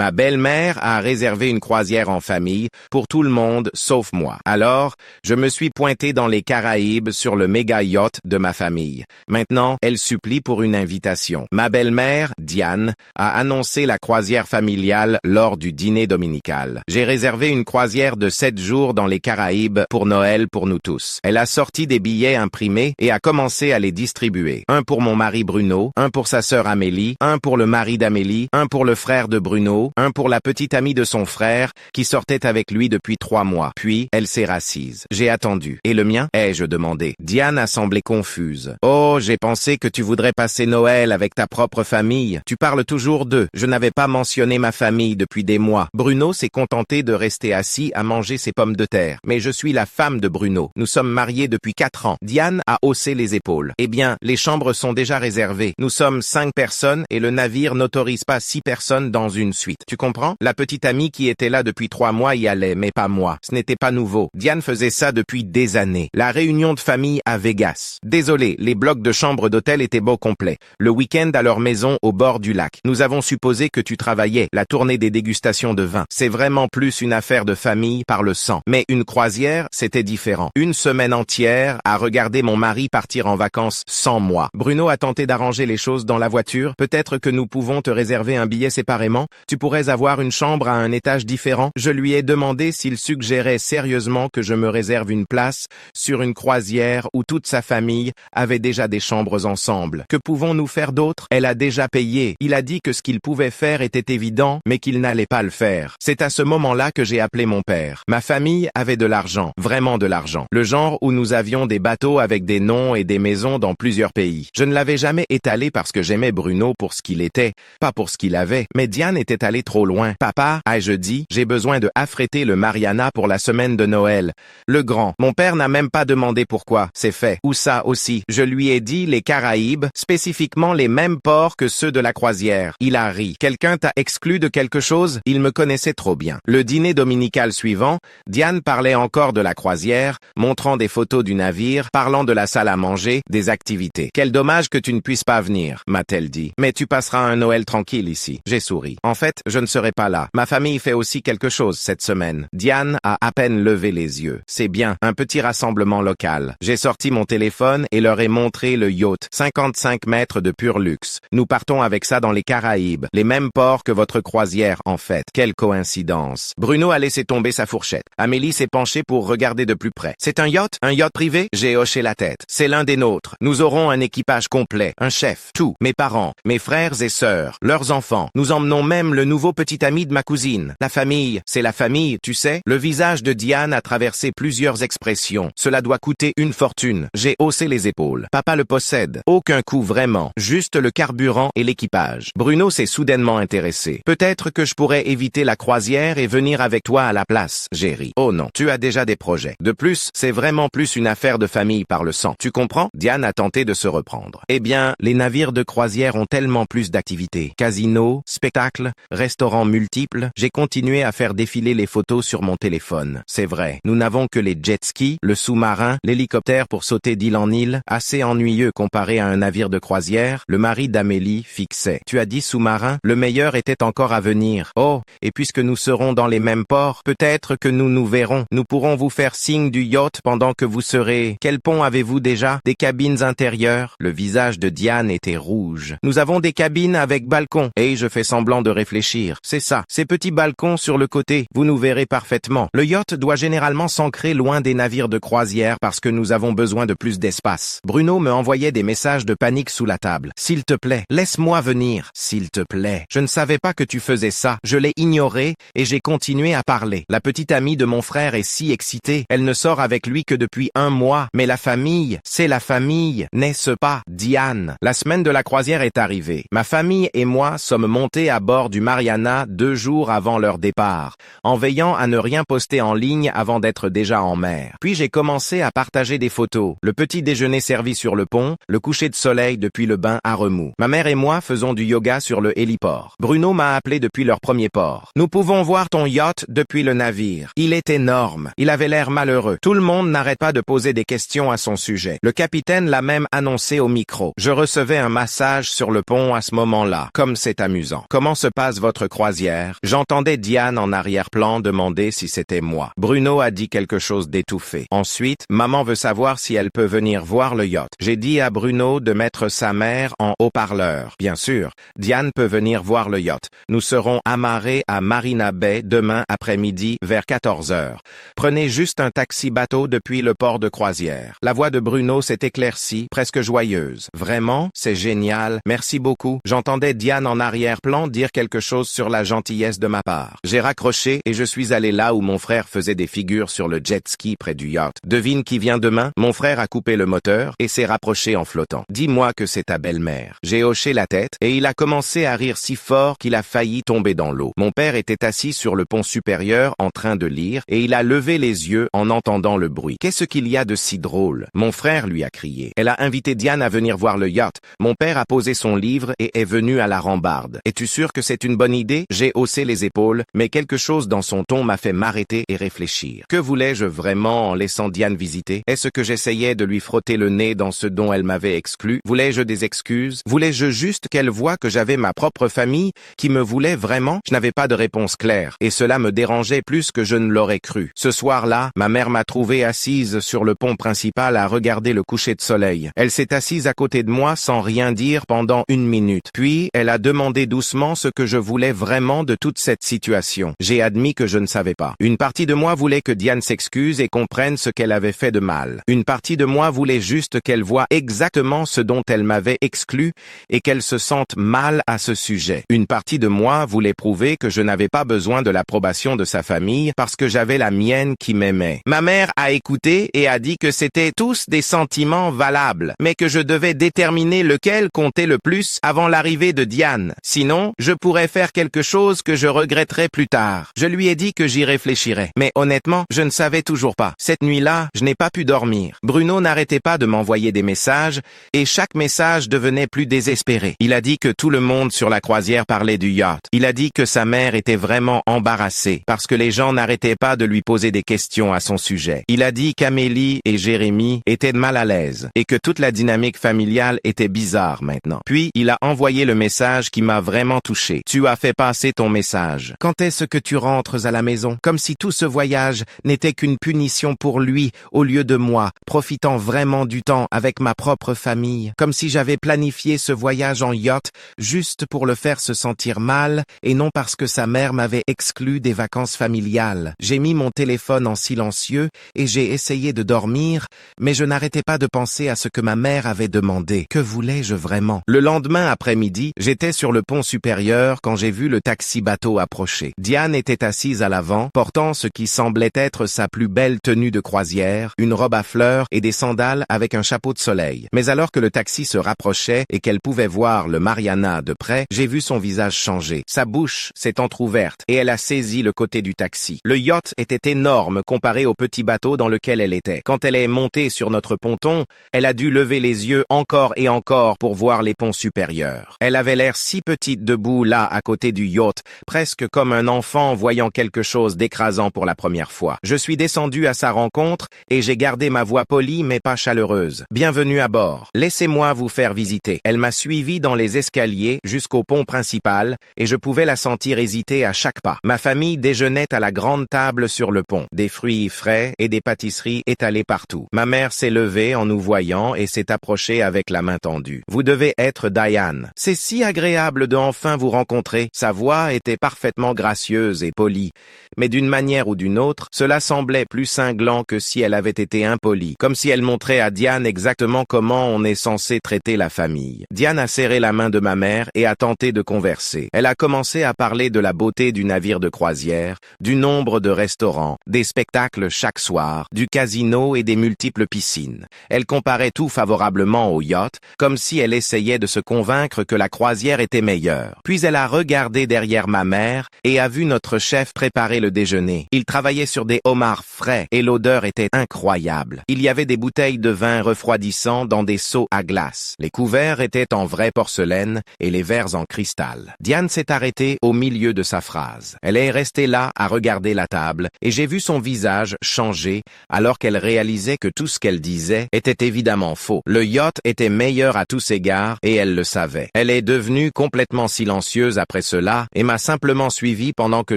Ma belle-mère a réservé une croisière en famille pour tout le monde sauf moi. Alors, je me suis pointé dans les Caraïbes sur le méga yacht de ma famille. Maintenant, elle supplie pour une invitation. Ma belle-mère, Diane, a annoncé la croisière familiale lors du dîner dominical. J'ai réservé une croisière de 7 jours dans les Caraïbes pour Noël pour nous tous. Elle a sorti des billets imprimés et a commencé à les distribuer. Un pour mon mari Bruno, un pour sa sœur Amélie, un pour le mari d'Amélie, un pour le frère de Bruno, un pour la petite amie de son frère qui sortait avec lui depuis 3 mois. Puis, elle s'est rassise. J'ai attendu. Et le mien? Ai-je demandé. Diane a semblé confuse. Oh, j'ai pensé que tu voudrais passer Noël avec ta propre famille. Tu parles toujours d'eux. Je n'avais pas mentionné ma famille depuis des mois. Bruno s'est contenté de rester assis à manger ses pommes de terre. Mais je suis la femme de Bruno. Nous sommes mariés depuis 4 ans. Diane a haussé les épaules. Eh bien, les chambres sont déjà réservées. Nous sommes 5 personnes et le navire n'autorise pas 6 personnes dans une suite. Tu comprends? La petite amie qui était là depuis 3 mois y allait, mais pas moi. Ce n'était pas nouveau. Diane faisait ça depuis des années. La réunion de famille à Vegas. Désolé, les blocs de chambres d'hôtel étaient beau complets. Le week-end à leur maison au bord du lac. Nous avons supposé que tu travaillais. La tournée des dégustations de vin. C'est vraiment plus une affaire de famille par le sang. Mais une croisière, c'était différent. Une semaine entière à regarder mon mari partir en vacances sans moi. Bruno a tenté d'arranger les choses dans la voiture. Peut-être que nous pouvons te réserver un billet séparément. Tu pourrais avoir une chambre à un étage différent. Je lui ai demandé s'il suggérait sérieusement que je me réserve une place sur une croisière où toute sa famille avait déjà des chambres ensemble. Que pouvons-nous faire d'autre? Elle a déjà payé. Il a dit que ce qu'il pouvait faire était évident, mais qu'il n'allait pas le faire. C'est à ce moment-là que j'ai appelé mon père. Ma famille avait de l'argent, vraiment de l'argent. Le genre où nous avions des bateaux avec des noms et des maisons dans plusieurs pays. Je ne l'avais jamais étalé parce que j'aimais Bruno pour ce qu'il était, pas pour ce qu'il avait. Mais Diane était allée trop loin. Papa, ai-je dit, j'ai besoin de affréter le Mariana pour la semaine de Noël. Le grand. Mon père n'a même pas demandé pourquoi. C'est fait. Où ça aussi? Je lui ai dit les Caraïbes, spécifiquement les mêmes ports que ceux de la croisière. Il a ri. Quelqu'un t'a exclu de quelque chose? Il me connaissait trop bien. Le dîner dominical suivant, Diane parlait encore de la croisière, montrant des photos du navire, parlant de la salle à manger, des activités. Quel dommage que tu ne puisses pas venir, m'a-t-elle dit. Mais tu passeras un Noël tranquille ici. J'ai souri. En fait, je ne serai pas là. Ma famille fait aussi quelque chose cette semaine. Diane a à peine levé les yeux. C'est bien, un petit rassemblement local. J'ai sorti mon téléphone et leur ai montré le yacht, 55 mètres de pur luxe. Nous partons avec ça dans les Caraïbes, les mêmes ports que votre croisière en fait. Quelle coïncidence. Bruno a laissé tomber sa fourchette. Amélie s'est penchée pour regarder de plus près. C'est un yacht? Un yacht privé? J'ai hoché la tête. C'est l'un des nôtres. Nous aurons un équipage complet, un chef, tout. Mes parents, mes frères et sœurs, leurs enfants. Nous emmenons même le nouveau petit ami de ma cousine. La famille, c'est la famille, tu sais. Le visage de Diane a traversé plusieurs expressions. Cela doit coûter une fortune. J'ai haussé les épaules. Papa le possède. Aucun coût vraiment. Juste le carburant et l'équipage. Bruno s'est soudainement intéressé. Peut-être que je pourrais éviter la croisière et venir avec toi à la place. J'ai ri. Oh non, tu as déjà des projets. De plus, c'est vraiment plus une affaire de famille par le sang. Tu comprends? Diane a tenté de se reprendre. Eh bien, les navires de croisière ont tellement plus d'activités. Casinos, spectacles, restaurants multiples. J'ai continué à faire défiler les photos sur mon téléphone. C'est vrai, nous n'avons que les jet skis, le sous-marin, l'hélicoptère pour sauter d'île en île, assez ennuyeux comparé à un navire de croisière. Le mari d'Amélie fixait. Tu as dit sous-marin? Le meilleur était encore à venir. Oh, et puisque nous serons dans les mêmes ports, peut-être que nous nous verrons. Nous pourrons vous faire signe du yacht pendant que vous serez... Quel pont avez-vous déjà? Des cabines intérieures? Le visage de Diane était rouge. Nous avons des cabines avec balcon. Et je fais semblant de réfléchir. C'est ça, ces petits balcons sur le côté. Vous nous verrez parfaitement. Le yacht doit généralement s'ancrer loin des navires de croisière parce que nous avons besoin de plus d'espace. Bruno me envoyait des messages de panique sous la table. S'il te plaît, laisse-moi venir. S'il te plaît. Je ne savais pas que tu faisais ça. Je l'ai ignoré et j'ai continué à parler. La petite amie de mon frère est si excitée. Elle ne sort avec lui que depuis 1 mois. Mais la famille, c'est la famille, n'est-ce pas, Diane? La semaine de la croisière est arrivée. Ma famille et moi sommes montés à bord du Mariana 2 jours avant leur départ, en veillant à ne rien poster en ligne avant d'être déjà en mer. Puis j'ai commencé à partager des photos. Le petit déjeuner servi sur le pont, le coucher de soleil depuis le bain à remous. Ma mère et moi faisons du yoga sur le héliport. Bruno m'a appelé depuis leur premier port. Nous pouvons voir ton yacht depuis le navire. Il est énorme. Il avait l'air malheureux. Tout le monde n'arrête pas de poser des questions à son sujet. Le capitaine l'a même annoncé au micro. Je recevais un massage sur le pont à ce moment-là. Comme c'est amusant. Comment se passe votre votre croisière? J'entendais Diane en arrière-plan demander si c'était moi. Bruno a dit quelque chose d'étouffé. Ensuite, maman veut savoir si elle peut venir voir le yacht. J'ai dit à Bruno de mettre sa mère en haut-parleur. Bien sûr, Diane peut venir voir le yacht. Nous serons amarrés à Marina Bay demain après-midi vers 14 heures. Prenez juste un taxi-bateau depuis le port de croisière. La voix de Bruno s'est éclaircie, presque joyeuse. Vraiment, c'est génial. Merci beaucoup. J'entendais Diane en arrière-plan dire quelque chose sur la gentillesse de ma part. J'ai raccroché et je suis allé là où mon frère faisait des figures sur le jet ski près du yacht. Devine qui vient demain? Mon frère a coupé le moteur et s'est rapproché en flottant. Dis-moi que c'est ta belle-mère. J'ai hoché la tête et il a commencé à rire si fort qu'il a failli tomber dans l'eau. Mon père était assis sur le pont supérieur en train de lire et il a levé les yeux en entendant le bruit. Qu'est-ce qu'il y a de si drôle? Mon frère lui a crié. Elle a invité Diane à venir voir le yacht. Mon père a posé son livre et est venu à la rambarde. Es-tu sûr que c'est une bonne idée? J'ai haussé les épaules, mais quelque chose dans son ton m'a fait m'arrêter et réfléchir. Que voulais-je vraiment en laissant Diane visiter? Est-ce que j'essayais de lui frotter le nez dans ce dont elle m'avait exclu? Voulais-je des excuses? Voulais-je juste qu'elle voie que j'avais ma propre famille qui me voulait vraiment? Je n'avais pas de réponse claire, et cela me dérangeait plus que je ne l'aurais cru. Ce soir-là, ma mère m'a trouvé assise sur le pont principal à regarder le coucher de soleil. Elle s'est assise à côté de moi sans rien dire pendant 1 minute. Puis, elle a demandé doucement ce que je voulais vraiment de toute cette situation. J'ai admis que je ne savais pas. Une partie de moi voulait que Diane s'excuse et comprenne ce qu'elle avait fait de mal. Une partie de moi voulait juste qu'elle voie exactement ce dont elle m'avait exclu et qu'elle se sente mal à ce sujet. Une partie de moi voulait prouver que je n'avais pas besoin de l'approbation de sa famille parce que j'avais la mienne qui m'aimait. Ma mère a écouté et a dit que c'était tous des sentiments valables, mais que je devais déterminer lequel comptait le plus avant l'arrivée de Diane. Sinon, je pourrais faire quelque chose que je regretterais plus tard. Je lui ai dit que j'y réfléchirais. Mais honnêtement, je ne savais toujours pas. Cette nuit-là, je n'ai pas pu dormir. Bruno n'arrêtait pas de m'envoyer des messages et chaque message devenait plus désespéré. Il a dit que tout le monde sur la croisière parlait du yacht. Il a dit que sa mère était vraiment embarrassée parce que les gens n'arrêtaient pas de lui poser des questions à son sujet. Il a dit qu'Amélie et Jérémy étaient mal à l'aise et que toute la dynamique familiale était bizarre maintenant. Puis, il a envoyé le message qui m'a vraiment touché. Tu as fait passer ton message. Quand est-ce que tu rentres à la maison? Comme si tout ce voyage n'était qu'une punition pour lui au lieu de moi, profitant vraiment du temps avec ma propre famille. Comme si j'avais planifié ce voyage en yacht juste pour le faire se sentir mal et non parce que sa mère m'avait exclu des vacances familiales. J'ai mis mon téléphone en silencieux et j'ai essayé de dormir, mais je n'arrêtais pas de penser à ce que ma mère avait demandé. Que voulais-je vraiment? Le lendemain après-midi, j'étais sur le pont supérieur quand j'ai vu le taxi-bateau approcher. Diane était assise à l'avant, portant ce qui semblait être sa plus belle tenue de croisière, une robe à fleurs et des sandales avec un chapeau de soleil. Mais alors que le taxi se rapprochait et qu'elle pouvait voir le Mariana de près, j'ai vu son visage changer. Sa bouche s'est entrouverte et elle a saisi le côté du taxi. Le yacht était énorme comparé au petit bateau dans lequel elle était. Quand elle est montée sur notre ponton, elle a dû lever les yeux encore et encore pour voir les ponts supérieurs. Elle avait l'air si petite debout là à côté du yacht, presque comme un enfant voyant quelque chose d'écrasant pour la première fois. Je suis descendu à sa rencontre et j'ai gardé ma voix polie mais pas chaleureuse. Bienvenue à bord. Laissez-moi vous faire visiter. Elle m'a suivi dans les escaliers jusqu'au pont principal et je pouvais la sentir hésiter à chaque pas. Ma famille déjeunait à la grande table sur le pont. Des fruits frais et des pâtisseries étalées partout. Ma mère s'est levée en nous voyant et s'est approchée avec la main tendue. Vous devez être Diane. C'est si agréable de enfin vous rencontrer. Sa voix était parfaitement gracieuse et polie. Mais d'une manière ou d'une autre, cela semblait plus cinglant que si elle avait été impolie. Comme si elle montrait à Diane exactement comment on est censé traiter la famille. Diane a serré la main de ma mère et a tenté de converser. Elle a commencé à parler de la beauté du navire de croisière, du nombre de restaurants, des spectacles chaque soir, du casino et des multiples piscines. Elle comparait tout favorablement au yacht, comme si elle essayait de se convaincre que la croisière était meilleure. Puis elle a regardé derrière ma mère et a vu notre chef préparer le déjeuner. Il travaillait sur des homards frais et l'odeur était incroyable. Il y avait des bouteilles de vin refroidissant dans des seaux à glace. Les couverts étaient en vraie porcelaine et les verres en cristal. Diane s'est arrêtée au milieu de sa phrase. Elle est restée là à regarder la table et j'ai vu son visage changer alors qu'elle réalisait que tout ce qu'elle disait était évidemment faux. Le yacht était meilleur à tous égards et elle le savait. Elle est devenue complètement silencieuse à après cela et m'a simplement suivi pendant que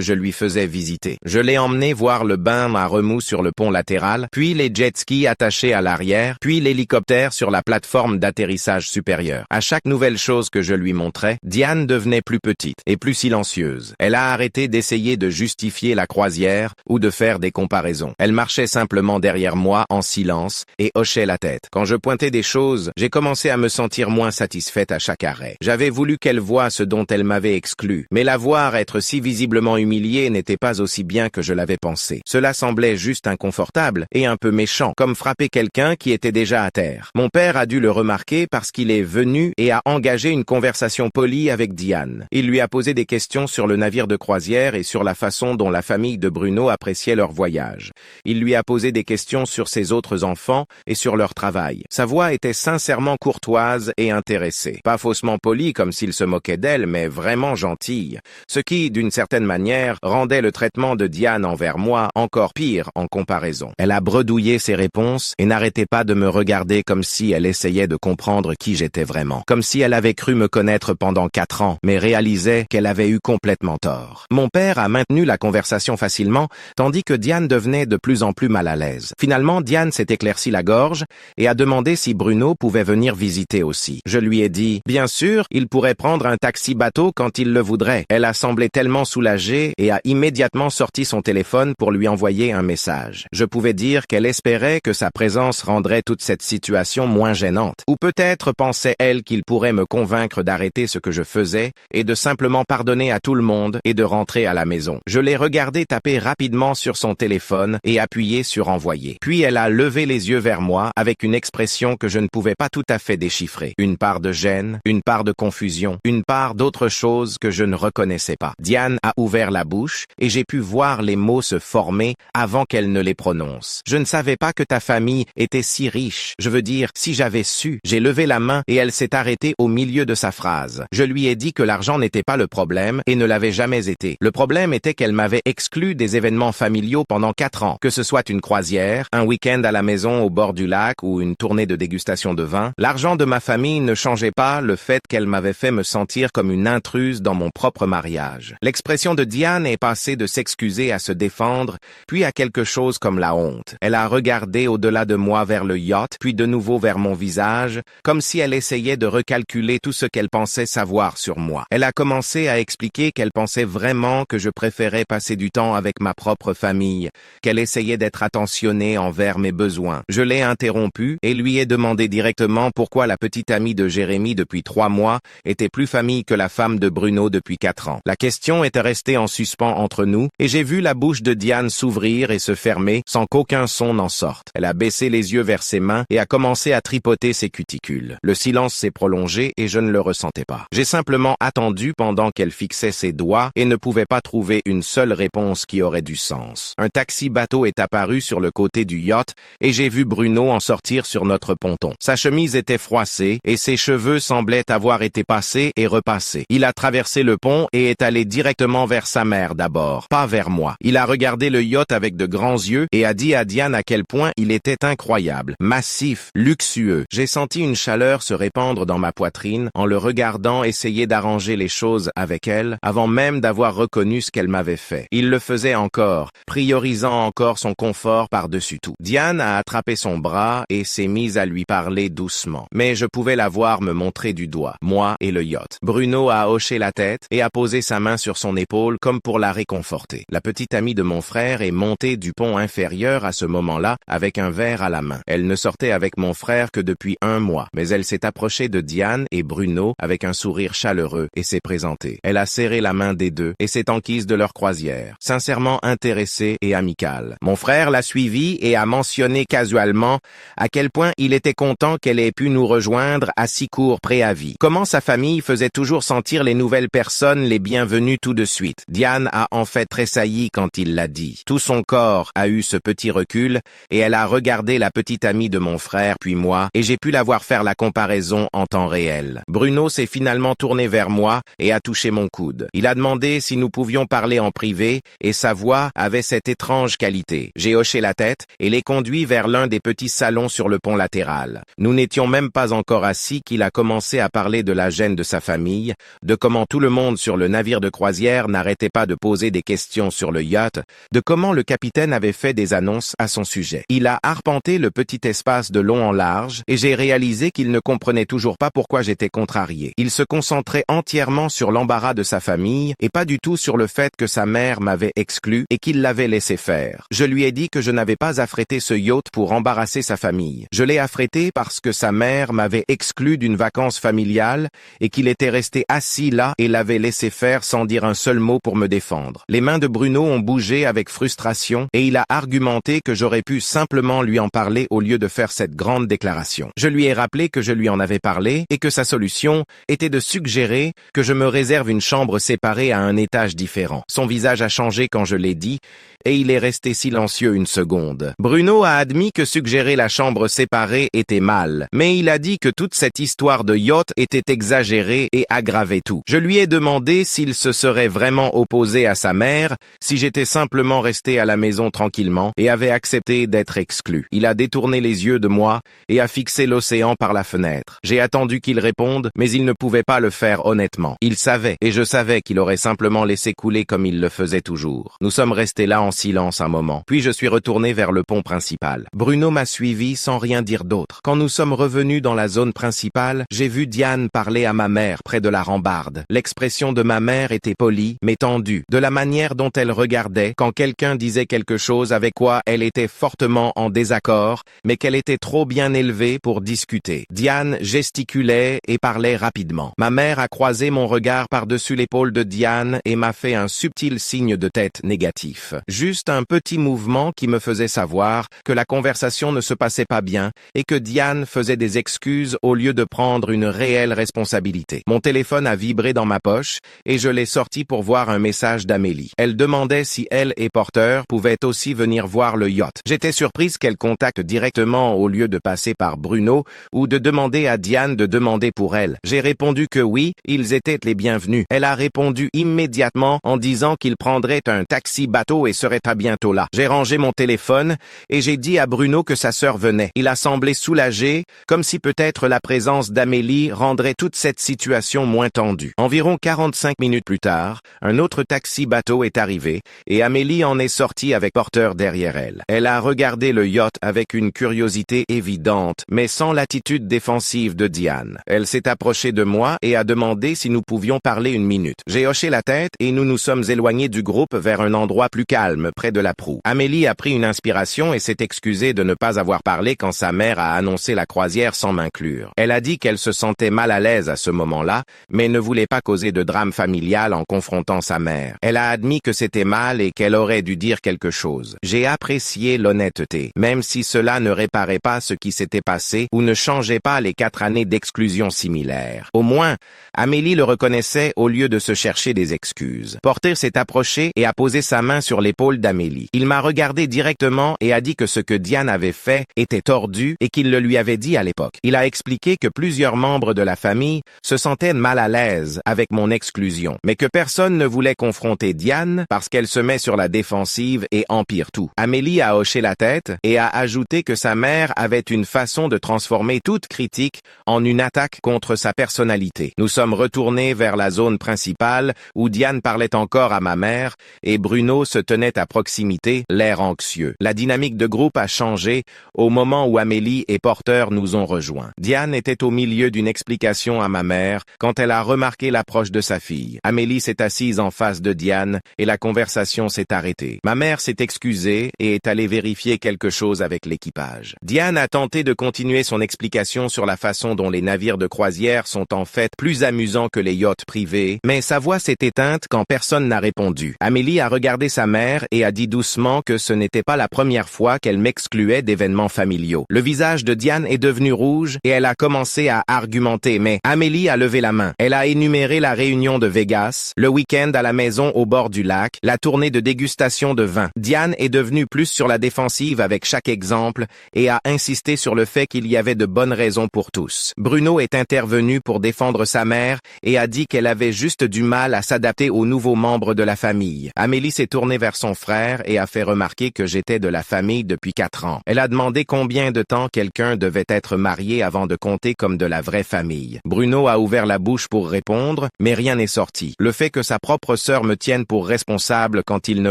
je lui faisais visiter. Je l'ai emmené voir le bain à remous sur le pont latéral, puis les jet skis attachés à l'arrière, puis l'hélicoptère sur la plateforme d'atterrissage supérieure. À chaque nouvelle chose que je lui montrais, Diane devenait plus petite et plus silencieuse. Elle a arrêté d'essayer de justifier la croisière ou de faire des comparaisons. Elle marchait simplement derrière moi en silence et hochait la tête. Quand je pointais des choses, j'ai commencé à me sentir moins satisfaite à chaque arrêt. J'avais voulu qu'elle voie ce dont elle m'avait exclu, mais la voir être si visiblement humiliée n'était pas aussi bien que je l'avais pensé. Cela semblait juste inconfortable et un peu méchant, comme frapper quelqu'un qui était déjà à terre. Mon père a dû le remarquer parce qu'il est venu et a engagé une conversation polie avec Diane. Il lui a posé des questions sur le navire de croisière et sur la façon dont la famille de Bruno appréciait leur voyage. Il lui a posé des questions sur ses autres enfants et sur leur travail. Sa voix était sincèrement courtoise et intéressée. Pas faussement polie comme s'il se moquait d'elle, mais vraiment gentille. Ce qui, d'une certaine manière, rendait le traitement de Diane envers moi encore pire en comparaison. Elle a bredouillé ses réponses et n'arrêtait pas de me regarder comme si elle essayait de comprendre qui j'étais vraiment. Comme si elle avait cru me connaître pendant 4 ans, mais réalisait qu'elle avait eu complètement tort. Mon père a maintenu la conversation facilement, tandis que Diane devenait de plus en plus mal à l'aise. Finalement, Diane s'est éclairci la gorge et a demandé si Bruno pouvait venir visiter aussi. Je lui ai dit, bien sûr, il pourrait prendre un taxi-bateau quand il le voudrait. Elle a semblé tellement soulagée et a immédiatement sorti son téléphone pour lui envoyer un message. Je pouvais dire qu'elle espérait que sa présence rendrait toute cette situation moins gênante. Ou peut-être pensait-elle qu'il pourrait me convaincre d'arrêter ce que je faisais et de simplement pardonner à tout le monde et de rentrer à la maison. Je l'ai regardé taper rapidement sur son téléphone et appuyer sur envoyer. Puis elle a levé les yeux vers moi avec une expression que je ne pouvais pas tout à fait déchiffrer. Une part de gêne, une part de confusion, une part d'autre chose que je ne reconnaissais pas. Diane a ouvert la bouche et j'ai pu voir les mots se former avant qu'elle ne les prononce. Je ne savais pas que ta famille était si riche. Je veux dire, si j'avais su. J'ai levé la main et elle s'est arrêtée au milieu de sa phrase. Je lui ai dit que l'argent n'était pas le problème et ne l'avait jamais été. Le problème était qu'elle m'avait exclu des événements familiaux pendant 4 ans, que ce soit une croisière, un week-end à la maison au bord du lac ou une tournée de dégustation de vin. L'argent de ma famille ne changeait pas le fait qu'elle m'avait fait me sentir comme une intruse dans mon propre mariage. L'expression de Diane est passée de s'excuser à se défendre, puis à quelque chose comme la honte. Elle a regardé au-delà de moi vers le yacht, puis de nouveau vers mon visage, comme si elle essayait de recalculer tout ce qu'elle pensait savoir sur moi. Elle a commencé à expliquer qu'elle pensait vraiment que je préférais passer du temps avec ma propre famille, qu'elle essayait d'être attentionnée envers mes besoins. Je l'ai interrompue et lui ai demandé directement pourquoi la petite amie de Jérémy depuis 3 mois était plus famille que la femme de Bruno depuis 4 ans. La question était restée en suspens entre nous et j'ai vu la bouche de Diane s'ouvrir et se fermer sans qu'aucun son n'en sorte. Elle a baissé les yeux vers ses mains et a commencé à tripoter ses cuticules. Le silence s'est prolongé et je ne le ressentais pas. J'ai simplement attendu pendant qu'elle fixait ses doigts et ne pouvais pas trouver une seule réponse qui aurait du sens. Un taxi-bateau est apparu sur le côté du yacht et j'ai vu Bruno en sortir sur notre ponton. Sa chemise était froissée et ses cheveux semblaient avoir été passés et repassés. Il a traversé le pont et est allé directement vers sa mère d'abord, pas vers moi. Il a regardé le yacht avec de grands yeux et a dit à Diane à quel point il était incroyable, massif, luxueux. J'ai senti une chaleur se répandre dans ma poitrine en le regardant essayer d'arranger les choses avec elle avant même d'avoir reconnu ce qu'elle m'avait fait. Il le faisait encore, priorisant encore son confort par-dessus tout. Diane a attrapé son bras et s'est mise à lui parler doucement. Mais je pouvais la voir me montrer du doigt, moi et le yacht. Bruno a hoché la tête et a posé sa main sur son épaule comme pour la réconforter. La petite amie de mon frère est montée du pont inférieur à ce moment-là avec un verre à la main. Elle ne sortait avec mon frère que depuis 1 mois, mais elle s'est approchée de Diane et Bruno avec un sourire chaleureux et s'est présentée. Elle a serré la main des deux et s'est enquise de leur croisière, sincèrement intéressée et amicale. Mon frère l'a suivie et a mentionné casualement à quel point il était content qu'elle ait pu nous rejoindre à si court préavis. Comment sa famille faisait toujours sentir les nouvelles personnes les bienvenues tout de suite. Diane a en fait tressailli quand il l'a dit. Tout son corps a eu ce petit recul et elle a regardé la petite amie de mon frère puis moi et j'ai pu la voir faire la comparaison en temps réel. Bruno s'est finalement tourné vers moi et a touché mon coude. Il a demandé si nous pouvions parler en privé et sa voix avait cette étrange qualité. J'ai hoché la tête et l'ai conduit vers l'un des petits salons sur le pont latéral. Nous n'étions même pas encore assis qu'il a commencé à parler de la gêne de sa famille, de comment quand tout le monde sur le navire de croisière n'arrêtait pas de poser des questions sur le yacht, de comment le capitaine avait fait des annonces à son sujet. Il a arpenté le petit espace de long en large et j'ai réalisé qu'il ne comprenait toujours pas pourquoi j'étais contrarié. Il se concentrait entièrement sur l'embarras de sa famille et pas du tout sur le fait que sa mère m'avait exclu et qu'il l'avait laissé faire. Je lui ai dit que je n'avais pas affrété ce yacht pour embarrasser sa famille. Je l'ai affrété parce que sa mère m'avait exclu d'une vacance familiale et qu'il était resté assis là et l'avait laissé faire sans dire un seul mot pour me défendre. Les mains de Bruno ont bougé avec frustration et il a argumenté que j'aurais pu simplement lui en parler au lieu de faire cette grande déclaration. Je lui ai rappelé que je lui en avais parlé et que sa solution était de suggérer que je me réserve une chambre séparée à un étage différent. Son visage a changé quand je l'ai dit et il est resté silencieux une seconde. Bruno a admis que suggérer la chambre séparée était mal, mais il a dit que toute cette histoire de yacht était exagérée et aggravait tout. Je lui ai demandé s'il se serait vraiment opposé à sa mère, si j'étais simplement resté à la maison tranquillement et avait accepté d'être exclu. Il a détourné les yeux de moi et a fixé l'océan par la fenêtre. J'ai attendu qu'il réponde, mais il ne pouvait pas le faire honnêtement. Il savait, et je savais qu'il aurait simplement laissé couler comme il le faisait toujours. Nous sommes restés là en silence un moment, puis je suis retourné vers le pont principal. Bruno m'a suivi sans rien dire d'autre. Quand nous sommes revenus dans la zone principale, j'ai vu Diane parler à ma mère près de la rambarde. L'expression de ma mère était polie, mais tendue, de la manière dont elle regardait quand quelqu'un disait quelque chose avec quoi elle était fortement en désaccord, mais qu'elle était trop bien élevée pour discuter. Diane gesticulait et parlait rapidement. Ma mère a croisé mon regard par-dessus l'épaule de Diane et m'a fait un subtil signe de tête négatif. Juste un petit mouvement qui me faisait savoir que la conversation ne se passait pas bien et que Diane faisait des excuses au lieu de prendre une réelle responsabilité. Mon téléphone a vibré dans ma poche et je l'ai sorti pour voir un message d'Amélie. Elle demandait si elle et Porter pouvaient aussi venir voir le yacht. J'étais surprise qu'elle contacte directement au lieu de passer par Bruno ou de demander à Diane de demander pour elle. J'ai répondu que oui, ils étaient les bienvenus. Elle a répondu immédiatement en disant qu'il prendrait un taxi-bateau et serait à bientôt là. J'ai rangé mon téléphone et j'ai dit à Bruno que sa sœur venait. Il a semblé soulagé, comme si peut-être la présence d'Amélie rendrait toute cette situation moins tendue. Environ 45 minutes plus tard, un autre taxi-bateau est arrivé et Amélie en est sortie avec Porter derrière elle. Elle a regardé le yacht avec une curiosité évidente, mais sans l'attitude défensive de Diane. Elle s'est approchée de moi et a demandé si nous pouvions parler une minute. J'ai hoché la tête et nous nous sommes éloignés du groupe vers un endroit plus calme, près de la proue. Amélie a pris une inspiration et s'est excusée de ne pas avoir parlé quand sa mère a annoncé la croisière sans m'inclure. Elle a dit qu'elle se sentait mal à l'aise à ce moment-là, mais ne voulait pas causer de drame familial en confrontant sa mère. Elle a admis que c'était mal et qu'elle aurait dû dire quelque chose. J'ai apprécié l'honnêteté, même si cela ne réparait pas ce qui s'était passé ou ne changeait pas les 4 années d'exclusion similaires. Au moins, Amélie le reconnaissait au lieu de se chercher des excuses. Porter s'est approché et a posé sa main sur l'épaule d'Amélie. Il m'a regardé directement et a dit que ce que Diane avait fait était tordu et qu'il le lui avait dit à l'époque. Il a expliqué que plusieurs membres de la famille se sentaient mal à l'aise avec mon exclusion, mais que personne ne voulait confronter Diane parce qu'elle se met sur la défensive et empire tout. Amélie a hoché la tête et a ajouté que sa mère avait une façon de transformer toute critique en une attaque contre sa personnalité. Nous sommes retournés vers la zone principale où Diane parlait encore à ma mère et Bruno se tenait à proximité, l'air anxieux. La dynamique de groupe a changé au moment où Amélie et Porter nous ont rejoints. Diane était au milieu d'une explication à ma mère quand elle a remarqué l'approche de sa fille. Amélie s'est assise en face de Diane et la conversation s'est arrêtée. Ma mère s'est excusée et est allée vérifier quelque chose avec l'équipage. Diane a tenté de continuer son explication sur la façon dont les navires de croisière sont en fait plus amusants que les yachts privés, mais sa voix s'est éteinte quand personne n'a répondu. Amélie a regardé sa mère et a dit doucement que ce n'était pas la première fois qu'elle m'excluait d'événements familiaux. Le visage de Diane est devenu rouge et elle a commencé à argumenter, mais Amélie a levé la main. Elle a énuméré la réunion de Vegas, le week-end à la maison au bord du lac, la tournée de dégustation de vin. Diane est devenue plus sur la défensive avec chaque exemple et a insisté sur le fait qu'il y avait de bonnes raisons pour tous. Bruno est intervenu pour défendre sa mère et a dit qu'elle avait juste du mal à s'adapter aux nouveaux membres de la famille. Amélie s'est tournée vers son frère et a fait remarquer que j'étais de la famille depuis 4 ans. Elle a demandé combien de temps quelqu'un devait être marié avant de compter comme de la vraie famille. Bruno a ouvert la bouche pour répondre, répondre, mais rien n'est sorti. Le fait que sa propre sœur me tienne pour responsable quand il ne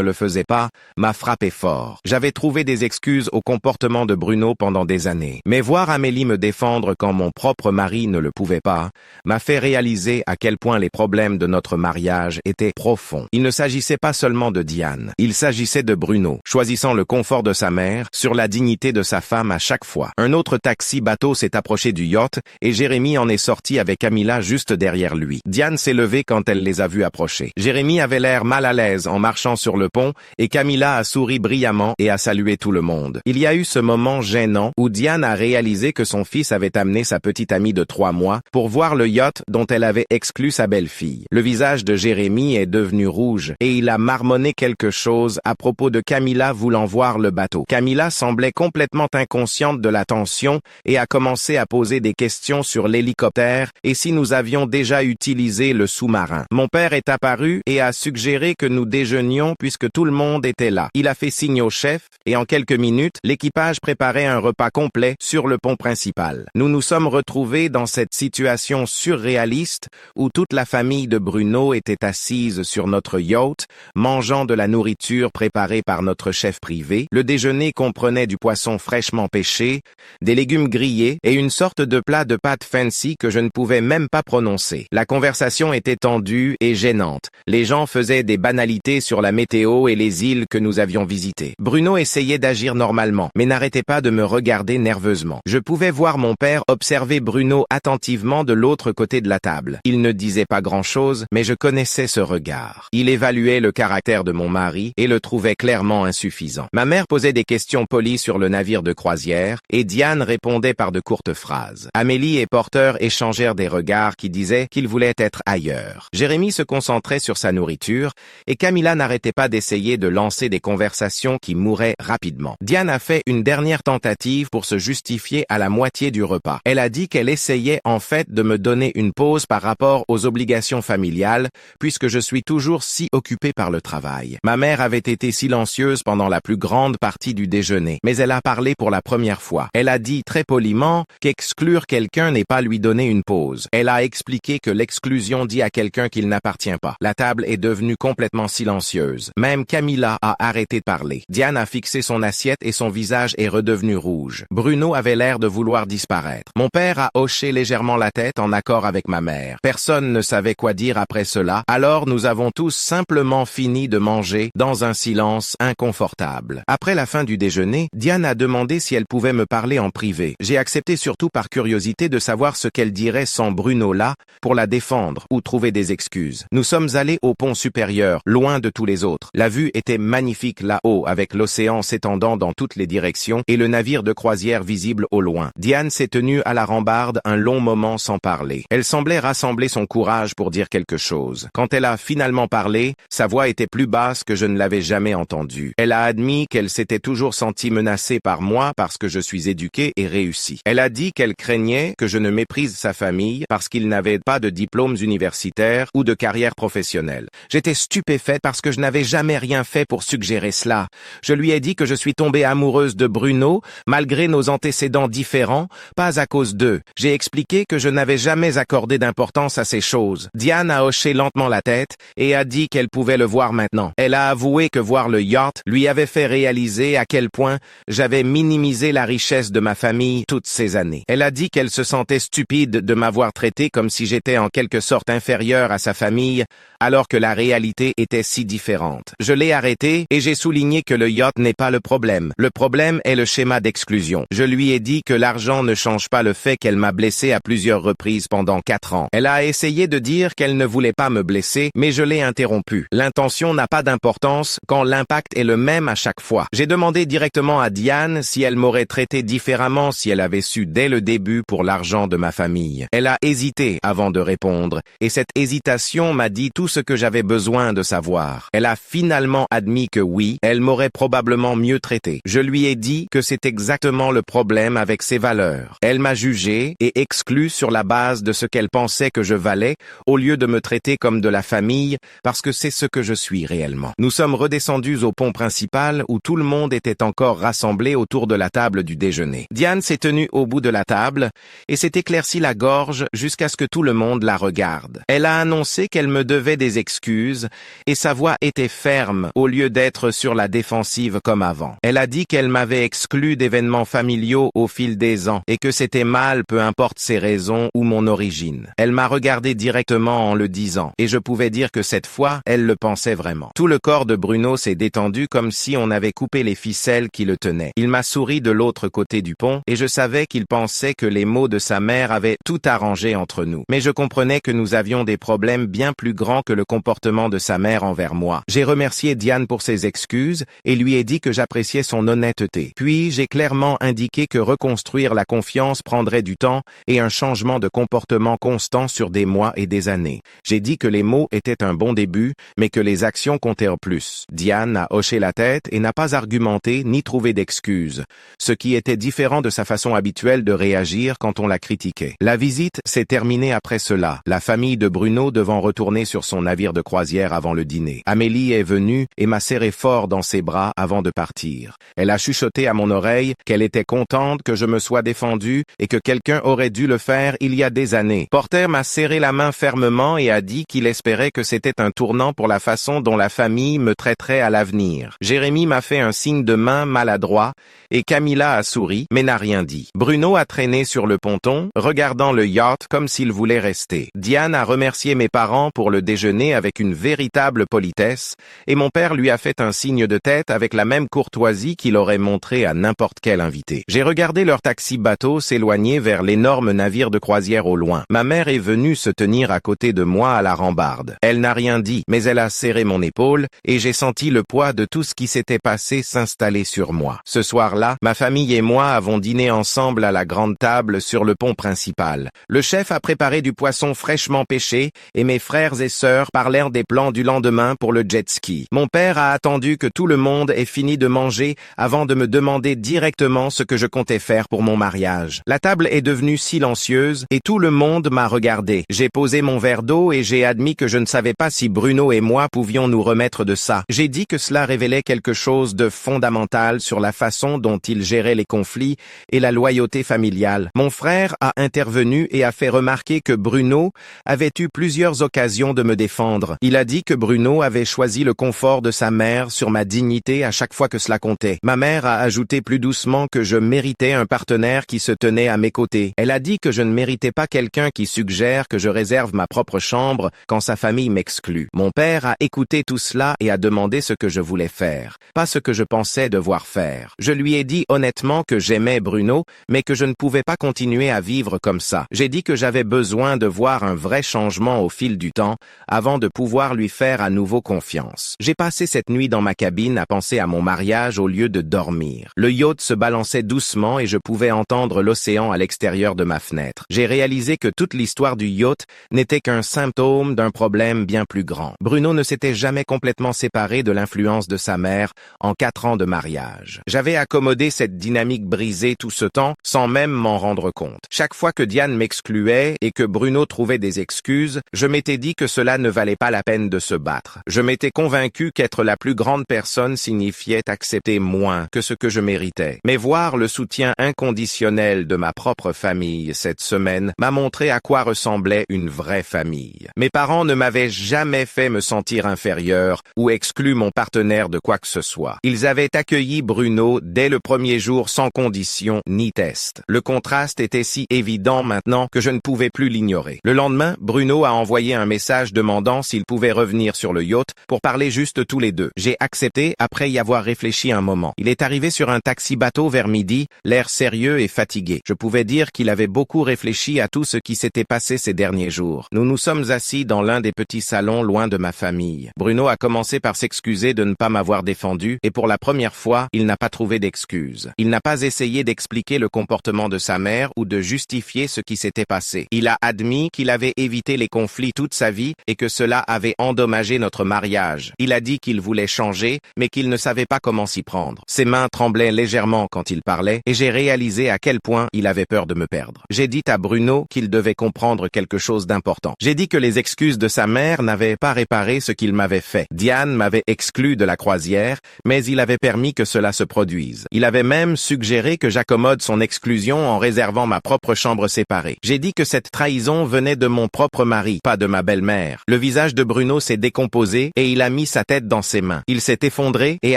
le faisait pas, m'a frappé fort. J'avais trouvé des excuses au comportement de Bruno pendant des années. Mais voir Amélie me défendre quand mon propre mari ne le pouvait pas, m'a fait réaliser à quel point les problèmes de notre mariage étaient profonds. Il ne s'agissait pas seulement de Diane, il s'agissait de Bruno, choisissant le confort de sa mère sur la dignité de sa femme à chaque fois. Un autre taxi-bateau s'est approché du yacht et Jérémy en est sorti avec Camilla juste derrière lui. Diane s'est levée quand elle les a vus approcher. Jérémy avait l'air mal à l'aise en marchant sur le pont et Camilla a souri brillamment et a salué tout le monde. Il y a eu ce moment gênant où Diane a réalisé que son fils avait amené sa petite amie de 3 mois pour voir le yacht dont elle avait exclu sa belle-fille. Le visage de Jérémy est devenu rouge et il a marmonné quelque chose à propos de Camilla voulant voir le bateau. Camilla semblait complètement inconsciente de la tension et a commencé à poser des questions sur l'hélicoptère et si nous avions déjà utilisé le sous-marin. Mon père est apparu et a suggéré que nous déjeunions puisque tout le monde était là. Il a fait signe au chef et en quelques minutes, l'équipage préparait un repas complet sur le pont principal. Nous nous sommes retrouvés dans cette situation surréaliste où toute la famille de Bruno était assise sur notre yacht, mangeant de la nourriture préparée par notre chef privé. Le déjeuner comprenait du poisson fraîchement pêché, des légumes grillés et une sorte de plat de pâtes fancy que je ne pouvais même pas prononcer. La conversation était tendue et gênante. Les gens faisaient des banalités sur la météo et les îles que nous avions visitées. Bruno essayait d'agir normalement, mais n'arrêtait pas de me regarder nerveusement. Je pouvais voir mon père observer Bruno attentivement de l'autre côté de la table. Il ne disait pas grand-chose, mais je connaissais ce regard. Il évaluait le caractère de mon mari et le trouvait clairement insuffisant. Ma mère posait des questions polies sur le navire de croisière et Diane répondait par de courtes phrases. Amélie et Porter échangèrent des regards qui disaient qu'ils voulaient être ailleurs. Jérémy se concentrait sur sa nourriture et Camilla n'arrêtait pas d'essayer de lancer des conversations qui mouraient rapidement. Diane a fait une dernière tentative pour se justifier à la moitié du repas. Elle a dit qu'elle essayait en fait de me donner une pause par rapport aux obligations familiales puisque je suis toujours si occupé par le travail. Ma mère avait été silencieuse pendant la plus grande partie du déjeuner, mais elle a parlé pour la première fois. Elle a dit très poliment qu'exclure quelqu'un n'est pas lui donner une pause. Elle a expliqué que l'exclusion dit à quelqu'un qu'il n'appartient pas. La table est devenue complètement silencieuse. Même Camilla a arrêté de parler. Diane a fixé son assiette et son visage est redevenu rouge. Bruno avait l'air de vouloir disparaître. Mon père a hoché légèrement la tête en accord avec ma mère. Personne ne savait quoi dire après cela, alors nous avons tous simplement fini de manger dans un silence inconfortable. Après la fin du déjeuner, Diane a demandé si elle pouvait me parler en privé. J'ai accepté surtout par curiosité de savoir ce qu'elle dirait sans Bruno là, pour la défendre ou trouver des excuses. Nous sommes allés au pont supérieur, loin de tous les autres. La vue était magnifique là-haut, avec l'océan s'étendant dans toutes les directions et le navire de croisière visible au loin. Diane s'est tenue à la rambarde un long moment sans parler. Elle semblait rassembler son courage pour dire quelque chose. Quand elle a finalement parlé, sa voix était plus basse que je ne l'avais jamais entendue. Elle a admis qu'elle s'était toujours sentie menacée par moi parce que je suis éduqué et réussi. Elle a dit qu'elle craignait que je ne méprise sa famille parce qu'ils n'avaient pas de diplômes universitaires ou de carrière professionnelle. J'étais stupéfaite parce que je n'avais jamais rien fait pour suggérer cela. Je lui ai dit que je suis tombée amoureuse de Bruno, malgré nos antécédents différents, pas à cause d'eux. J'ai expliqué que je n'avais jamais accordé d'importance à ces choses. Diane a hoché lentement la tête et a dit qu'elle pouvait le voir maintenant. Elle a avoué que voir le yacht lui avait fait réaliser à quel point j'avais minimisé la richesse de ma famille toutes ces années. Elle a dit qu'elle se sentait stupide de m'avoir traité comme si j'étais en quelque sorte inférieur à sa famille, alors que la réalité était si différente. Je l'ai arrêtée et j'ai souligné que le yacht n'est pas le problème. Le problème est le schéma d'exclusion. Je lui ai dit que l'argent ne change pas le fait qu'elle m'a blessé à plusieurs reprises pendant 4 ans. Elle a essayé de dire qu'elle ne voulait pas me blesser, mais je l'ai interrompue. L'intention n'a pas d'importance quand l'impact est le même à chaque fois. J'ai demandé directement à Diane si elle m'aurait traité différemment si elle avait su dès le début pour l'argent de ma famille. Elle a hésité avant de répondre, et cette hésitation m'a dit tout ce que j'avais besoin de savoir. Elle a finalement admis que oui, elle m'aurait probablement mieux traité. Je lui ai dit que c'est exactement le problème avec ses valeurs. Elle m'a jugé et exclu sur la base de ce qu'elle pensait que je valais, au lieu de me traiter comme de la famille, parce que c'est ce que je suis réellement. Nous sommes redescendus au pont principal où tout le monde était encore rassemblé autour de la table du déjeuner. Diane s'est tenue au bout de la table et s'est éclaircie la gorge jusqu'à ce que tout le monde la regarde. regarde. Elle a annoncé qu'elle me devait des excuses, et sa voix était ferme au lieu d'être sur la défensive comme avant. Elle a dit qu'elle m'avait exclu d'événements familiaux au fil des ans, et que c'était mal peu importe ses raisons ou mon origine. Elle m'a regardé directement en le disant, et je pouvais dire que cette fois, elle le pensait vraiment. Tout le corps de Bruno s'est détendu comme si on avait coupé les ficelles qui le tenaient. Il m'a souri de l'autre côté du pont, et je savais qu'il pensait que les mots de sa mère avaient tout arrangé entre nous. Mais je comprenais que nous avions des problèmes bien plus grands que le comportement de sa mère envers moi. J'ai remercié Diane pour ses excuses, et lui ai dit que j'appréciais son honnêteté. Puis, j'ai clairement indiqué que reconstruire la confiance prendrait du temps et un changement de comportement constant sur des mois et des années. J'ai dit que les mots étaient un bon début, mais que les actions comptaient en plus. Diane a hoché la tête et n'a pas argumenté ni trouvé d'excuses, ce qui était différent de sa façon habituelle de réagir quand on la critiquait. La visite s'est terminée après cela, la famille de Bruno devant retourner sur son navire de croisière avant le dîner. Amélie est venue et m'a serré fort dans ses bras avant de partir. Elle a chuchoté à mon oreille qu'elle était contente que je me sois défendu et que quelqu'un aurait dû le faire il y a des années. Porter m'a serré la main fermement et a dit qu'il espérait que c'était un tournant pour la façon dont la famille me traiterait à l'avenir. Jérémy m'a fait un signe de main maladroit et Camilla a souri, mais n'a rien dit. Bruno a traîné sur le ponton, regardant le yacht comme s'il voulait rester. Diane a remercié mes parents pour le déjeuner avec une véritable politesse, et mon père lui a fait un signe de tête avec la même courtoisie qu'il aurait montré à n'importe quel invité. J'ai regardé leur taxi-bateau s'éloigner vers l'énorme navire de croisière au loin. Ma mère est venue se tenir à côté de moi à la rambarde. Elle n'a rien dit, mais elle a serré mon épaule, et j'ai senti le poids de tout ce qui s'était passé s'installer sur moi. Ce soir-là, ma famille et moi avons dîné ensemble à la grande table sur le pont principal. Le chef a préparé du poisson fraîchement pêché, et mes frères et sœurs parlèrent des plans du lendemain pour le jet ski. Mon père a attendu que tout le monde ait fini de manger avant de me demander directement ce que je comptais faire pour mon mariage. La table est devenue silencieuse et tout le monde m'a regardé. J'ai posé mon verre d'eau et j'ai admis que je ne savais pas si Bruno et moi pouvions nous remettre de ça. J'ai dit que cela révélait quelque chose de fondamental sur la façon dont il gérait les conflits et la loyauté familiale. Mon frère a intervenu et a fait remarquer que Bruno avait eu plusieurs occasions de me défendre. Il a dit que Bruno avait choisi le confort de sa mère sur ma dignité à chaque fois que cela comptait. Ma mère a ajouté plus doucement que je méritais un partenaire qui se tenait à mes côtés. Elle a dit que je ne méritais pas quelqu'un qui suggère que je réserve ma propre chambre quand sa famille m'exclut. Mon père a écouté tout cela et a demandé ce que je voulais faire, pas ce que je pensais devoir faire. Je lui ai dit honnêtement que j'aimais Bruno, mais que je ne pouvais pas continuer à vivre comme ça. J'ai dit que j'avais besoin de voir un vrai changement au fil du temps avant de pouvoir lui faire à nouveau confiance. J'ai passé cette nuit dans ma cabine à penser à mon mariage au lieu de dormir. Le yacht se balançait doucement et je pouvais entendre l'océan à l'extérieur de ma fenêtre. J'ai réalisé que toute l'histoire du yacht n'était qu'un symptôme d'un problème bien plus grand. Bruno ne s'était jamais complètement séparé de l'influence de sa mère en 4 ans de mariage. J'avais accommodé cette dynamique brisée tout ce temps sans même m'en rendre compte. Chaque fois que Diane m'excluait et que Bruno trouvait des excuses, je m'étais dit que cela ne valait pas la peine de se battre. Je m'étais convaincu qu'être la plus grande personne signifiait accepter moins que ce que je méritais. Mais voir le soutien inconditionnel de ma propre famille cette semaine m'a montré à quoi ressemblait une vraie famille. Mes parents ne m'avaient jamais fait me sentir inférieur ou exclu mon partenaire de quoi que ce soit. Ils avaient accueilli Bruno dès le premier jour sans condition ni test. Le contraste était si évident maintenant que je ne pouvais plus l'ignorer. Le lendemain, Bruno a envoyé un message demandant s'il pouvait revenir sur le yacht pour parler juste tous les deux. J'ai accepté après y avoir réfléchi un moment. Il est arrivé sur un taxi-bateau vers midi, l'air sérieux et fatigué. Je pouvais dire qu'il avait beaucoup réfléchi à tout ce qui s'était passé ces derniers jours. Nous nous sommes assis dans l'un des petits salons loin de ma famille. Bruno a commencé par s'excuser de ne pas m'avoir défendu et pour la première fois, il n'a pas trouvé d'excuses. Il n'a pas essayé d'expliquer le comportement de sa mère ou de justifier ce qui s'était passé. Il a admis qu'il avait évité les conflits toute sa vie et que cela avait endommagé notre mariage. Il a dit qu'il voulait changer, mais qu'il ne savait pas comment s'y prendre. Ses mains tremblaient légèrement quand il parlait et j'ai réalisé à quel point il avait peur de me perdre. J'ai dit à Bruno qu'il devait comprendre quelque chose d'important. J'ai dit que les excuses de sa mère n'avaient pas réparé ce qu'il m'avait fait. Diane m'avait exclu de la croisière, mais il avait permis que cela se produise. Il avait même suggéré que j'accommode son exclusion en réservant ma propre chambre séparée. J'ai dit que cette trahison venait de mon propre mari, pas de ma belle-mère. Le visage de Bruno s'est décomposé et il a mis sa tête dans ses mains. Il s'est effondré et